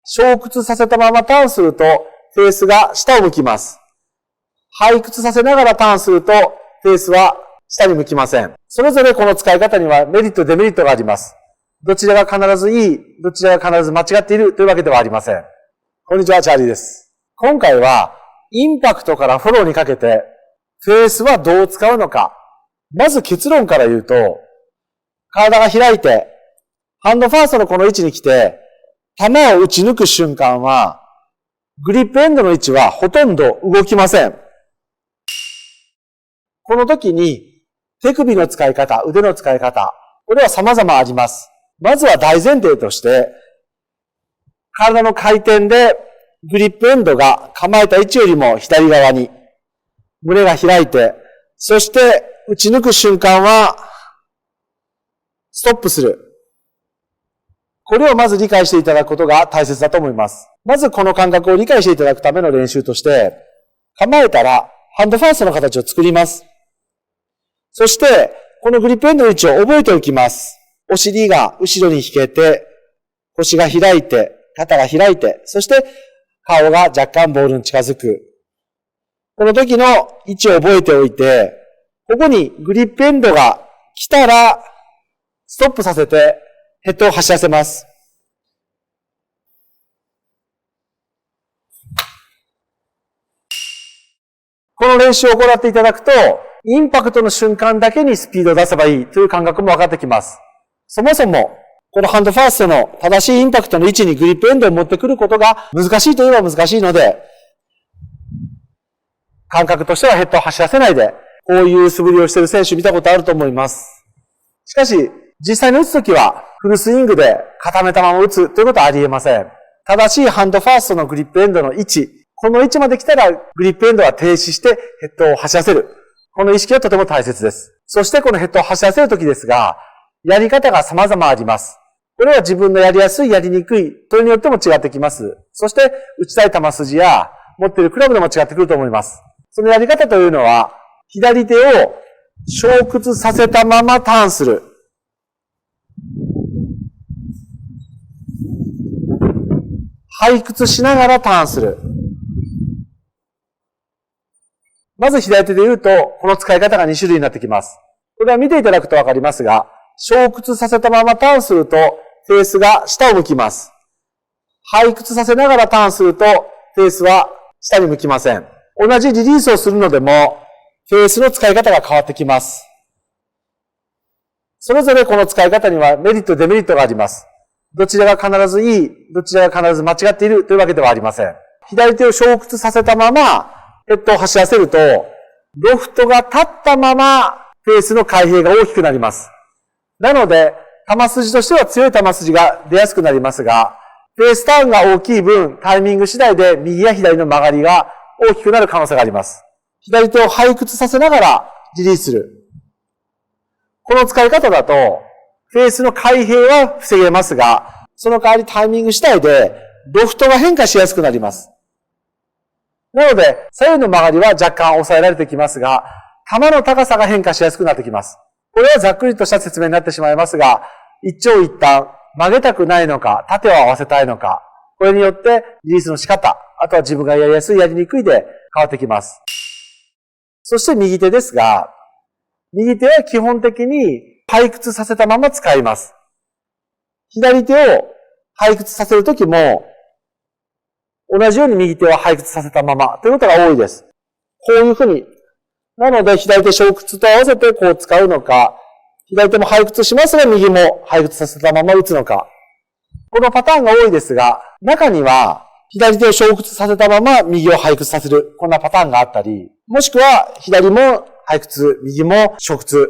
小屈させたままターンすると、フェースが下を向きます。背屈させながらターンすると、フェースは下に向きません。それぞれこの使い方にはメリット、デメリットがあります。どちらが必ずいい、どちらが必ず間違っているというわけではありません。こんにちは、チャーリーです。今回は、インパクトからフォローにかけて、フェースはどう使うのか。まず結論から言うと、体が開いて、ハンドファーストのこの位置に来て、球を打ち抜く瞬間は、グリップエンドの位置はほとんど動きません。この時に、手首の使い方、腕の使い方、これは様々あります。まずは大前提として、体の回転でグリップエンドが構えた位置よりも左側に、胸が開いて、そして打ち抜く瞬間は、ストップする。これをまず理解していただくことが大切だと思います。まずこの感覚を理解していただくための練習として、構えたらハンドファーストの形を作ります。そして、このグリップエンドの位置を覚えておきます。お尻が後ろに引けて、腰が開いて、肩が開いて、そして顔が若干ボールに近づく。この時の位置を覚えておいて、ここにグリップエンドが来たら、ストップさせてヘッドを走らせます。この練習を行っていただくと、インパクトの瞬間だけにスピードを出せばいいという感覚も分かってきます。そもそも、このハンドファーストの正しいインパクトの位置にグリップエンドを持ってくることが難しいといえば難しいので、感覚としてはヘッドを走らせないで、こういう素振りをしている選手見たことあると思います。しかし、実際に打つときは、フルスイングで固めたまま打つということはあり得ません。正しいハンドファーストのグリップエンドの位置、この位置まで来たらグリップエンドは停止してヘッドを走らせる。この意識はとても大切です。そしてこのヘッドを走らせるときですが、やり方が様々あります。これは自分のやりやすい、やりにくい、それによっても違ってきます。そして打ちたい球筋や持っているクラブでも違ってくると思います。そのやり方というのは、左手を小屈させたままターンする。背屈しながらターンする。まず左手で言うと、この使い方が2種類になってきます。これは見ていただくとわかりますが、小屈させたままターンすると、フェースが下を向きます。背屈させながらターンすると、フェースは下に向きません。同じリリースをするのでも、フェースの使い方が変わってきます。それぞれこの使い方にはメリット、デメリットがあります。どちらが必ずいい、どちらが必ず間違っているというわけではありません。左手を小屈させたまま、ヘッドを走らせると、ロフトが立ったまま、フェースの開閉が大きくなります。なので、球筋としては強い球筋が出やすくなりますが、フェースターンが大きい分、タイミング次第で右や左の曲がりが大きくなる可能性があります。左手を背屈させながらリリースする。この使い方だと、フェースの開閉は防げますが、その代わりタイミング次第で、ロフトが変化しやすくなります。なので、左右の曲がりは若干抑えられてきますが、球の高さが変化しやすくなってきます。これはざっくりとした説明になってしまいますが、一長一短、曲げたくないのか、縦を合わせたいのか、これによってリリースの仕方、あとは自分がやりやすい、やりにくいで変わってきます。そして右手ですが、右手は基本的に背屈させたまま使います。左手を背屈させるときも、同じように右手を背屈させたままということが多いです。こういうふうに。なので、左手小屈と合わせてこう使うのか、左手も背屈しますが、右も背屈させたまま打つのか。このパターンが多いですが、中には、左手を小屈させたまま右を背屈させる。こんなパターンがあったり、もしくは左も背屈、右も小屈。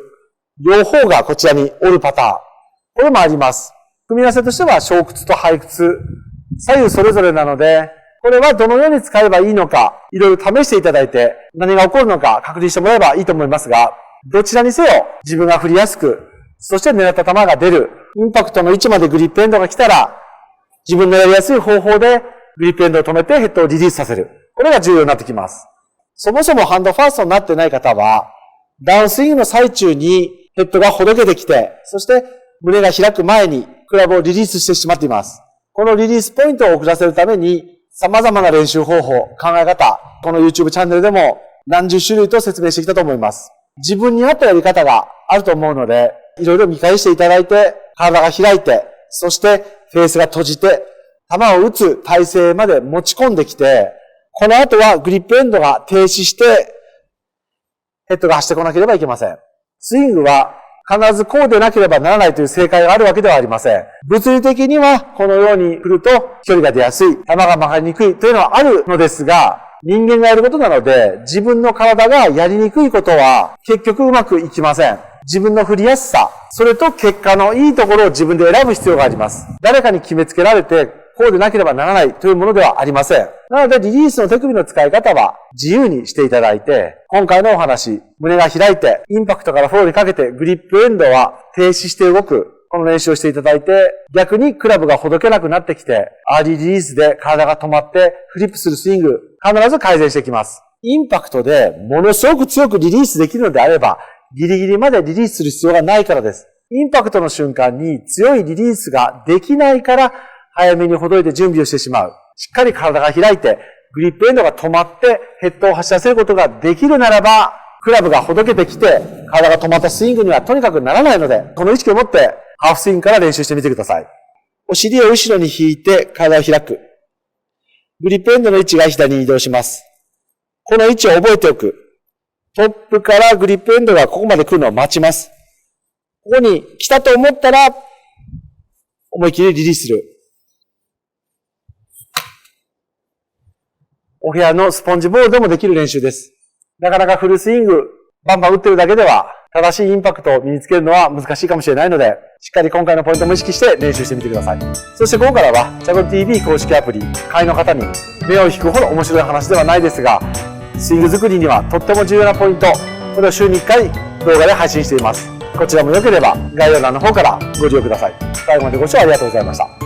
両方がこちらに折るパターン。これもあります。組み合わせとしては小屈と背屈。左右それぞれなので、これはどのように使えばいいのか、いろいろ試していただいて、何が起こるのか確認してもらえばいいと思いますが、どちらにせよ自分が振りやすく、そして狙った球が出る、インパクトの位置までグリップエンドが来たら、自分のやりやすい方法でグリップエンドを止めてヘッドをリリースさせる。これが重要になってきます。そもそもハンドファーストになっていない方は、ダウンスイングの最中にヘッドがほどけてきて、そして胸が開く前にクラブをリリースしてしまっています。このリリースポイントを遅らせるために、様々な練習方法、考え方、この YouTube チャンネルでも何十種類と説明してきたと思います。自分に合ったやり方があると思うので、いろいろ見返していただいて、体が開いて、そしてフェースが閉じて、球を打つ体勢まで持ち込んできて、この後はグリップエンドが停止して、ヘッドが走ってこなければいけません。スイングは必ずこうでなければならないという正解があるわけではありません。物理的にはこのように振ると距離が出やすい、球が曲がりにくいというのはあるのですが、人間がやることなので、自分の体がやりにくいことは結局うまくいきません。自分の振りやすさ、それと結果のいいところを自分で選ぶ必要があります。誰かに決めつけられて、こうでなければならないというものではありません。なのでリリースの手首の使い方は自由にしていただいて、今回のお話、胸が開いて、インパクトからフォローにかけてグリップエンドは停止して動く、この練習をしていただいて、逆にクラブがほどけなくなってきて、アーリーリリースで体が止まってフリップするスイング、必ず改善してきます。インパクトでものすごく強くリリースできるのであれば、ギリギリまでリリースする必要がないからです。インパクトの瞬間に強いリリースができないから、早めにほどいて準備をしてしまう。しっかり体が開いて、グリップエンドが止まってヘッドを走らせることができるならば、クラブがほどけてきて、体が止まったスイングにはとにかくならないので、この意識を持ってハーフスイングから練習してみてください。お尻を後ろに引いて体を開く。グリップエンドの位置が左に移動します。この位置を覚えておく。トップからグリップエンドがここまで来るのを待ちます。ここに来たと思ったら、思い切りリリースする。お部屋のスポンジボールでもできる練習です。なかなかフルスイング、バンバン打ってるだけでは、正しいインパクトを身につけるのは難しいかもしれないので、しっかり今回のポイントも意識して練習してみてください。そしてここからは、チャド TV 公式アプリ、会員の方に目を引くほど面白い話ではないですが、スイング作りにはとっても重要なポイント、これを週に1回動画で配信しています。こちらも良ければ概要欄の方からご利用ください。最後までご視聴ありがとうございました。